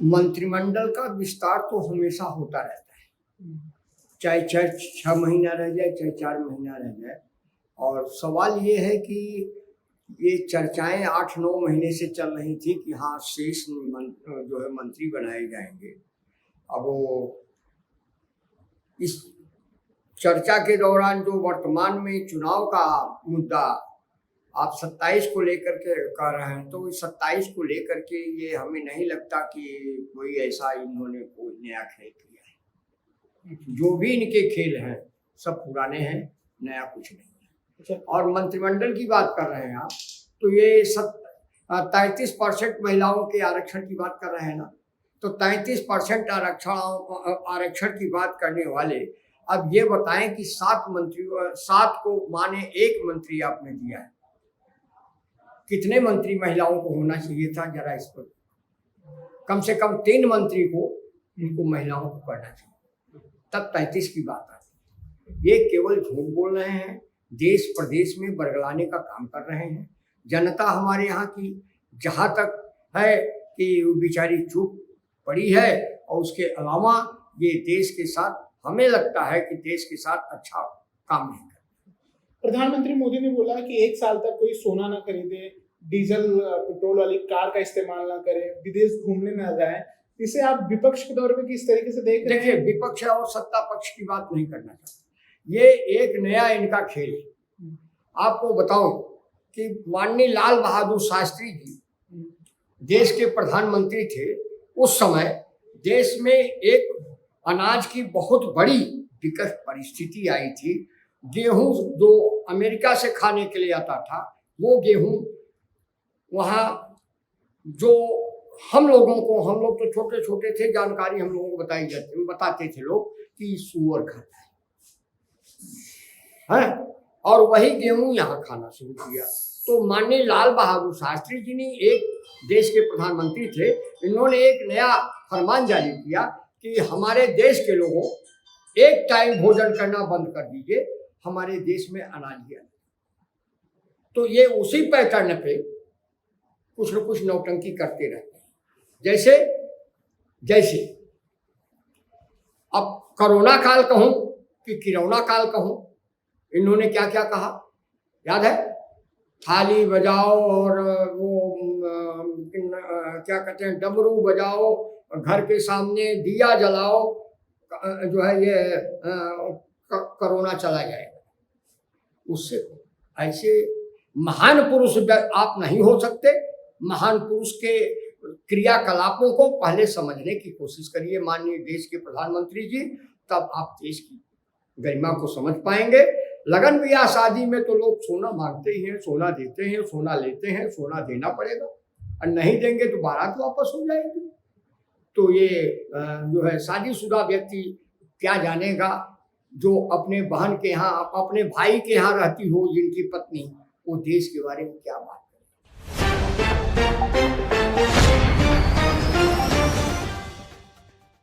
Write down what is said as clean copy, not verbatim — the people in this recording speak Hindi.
मंत्रिमंडल का विस्तार तो हमेशा होता रहता है, चाहे 6 महीना रह जाए, चाहे 4 महीना रह जाए। और सवाल ये है कि ये चर्चाएं 8-9 महीने से चल रही थी कि हाँ शेष जो है मंत्री बनाए जाएंगे। अब वो इस चर्चा के दौरान जो वर्तमान में चुनाव का मुद्दा आप 27 को लेकर के कह रहे हैं, तो 27 को लेकर के ये हमें नहीं लगता कि कोई ऐसा इन्होंने कोई नया खेल किया है। जो भी इनके खेल हैं सब पुराने हैं, नया कुछ नहीं है। और मंत्रिमंडल की बात कर रहे हैं आप, तो ये 33% महिलाओं के आरक्षण की बात कर रहे हैं ना, तो 33% आरक्षण की बात करने वाले अब ये बताएं कि 7 को माने 1 मंत्री आपने दिया है, कितने मंत्री महिलाओं को होना चाहिए था? जरा इस पर कम से कम 3 मंत्री को इनको महिलाओं को करना चाहिए, तब 33 की बात आती है। ये केवल झूठ बोल रहे हैं, देश प्रदेश में बरगलाने का काम कर रहे हैं। जनता हमारे यहाँ की जहाँ तक है कि वो बेचारी चुप पड़ी है, और उसके अलावा ये देश के साथ, हमें लगता है कि देश के साथ अच्छा काम नहीं कर। प्रधानमंत्री मोदी ने बोला कि 1 साल तक कोई सोना ना खरीदे, डीजल पेट्रोल वाली कार का इस्तेमाल ना करें, विदेश घूमने ना जाएं। इसे आप विपक्ष के दौर में किस तरीके से देख रहे हैं? देखिए, विपक्ष और सत्ता पक्ष की बात नहीं करना चाहता, ये एक नया इनका खेल है। आपको बताऊं कि माननीय लाल बहादुर शास्त्री जी देश के प्रधानमंत्री थे। उस समय देश में एक अनाज की बहुत बड़ी विकट परिस्थिति आई थी। गेहूं जो अमेरिका से खाने के लिए आता था, वो गेहूं वहाँ जो हम लोग तो छोटे छोटे थे, जानकारी हम लोगों को बताते थे लोग कि सूअर खाता है, और वही गेहूं यहाँ खाना शुरू किया। तो माननीय लाल बहादुर शास्त्री जी ने, एक देश के प्रधानमंत्री थे, इन्होंने एक नया फरमान जारी किया कि हमारे देश के लोगों एक टाइम भोजन करना बंद कर दीजिए, हमारे देश में अनाज ही अनाज। तो ये उसी पैटर्न पे कुछ न कुछ नौटंकी करते रहते हैं। जैसे अब कोरोना काल कहूं कि किरौना काल कहूं, इन्होंने क्या क्या कहा याद है? थाली बजाओ और वो क्या कहते हैं, डमरू बजाओ, घर के सामने दिया जलाओ, जो है ये कोरोना चला जाएगा। उससे ऐसे महान पुरुष आप नहीं हो सकते। महान पुरुष के क्रियाकलापों को पहले समझने की कोशिश करिए माननीय देश के प्रधानमंत्री जी, तब आप देश की गरिमा को समझ पाएंगे। लगन ब्याह शादी में तो लोग सोना मांगते ही हैं, सोना देते हैं, सोना लेते हैं, सोना देना पड़ेगा, और नहीं देंगे तो बारात वापस हो जाएगी। तो ये जो है शादीशुदा व्यक्ति क्या जानेगा, जो अपने बहन के यहाँ, अपने भाई के यहाँ रहती हो जिनकी पत्नी, वो देश के बारे में क्या बात करें।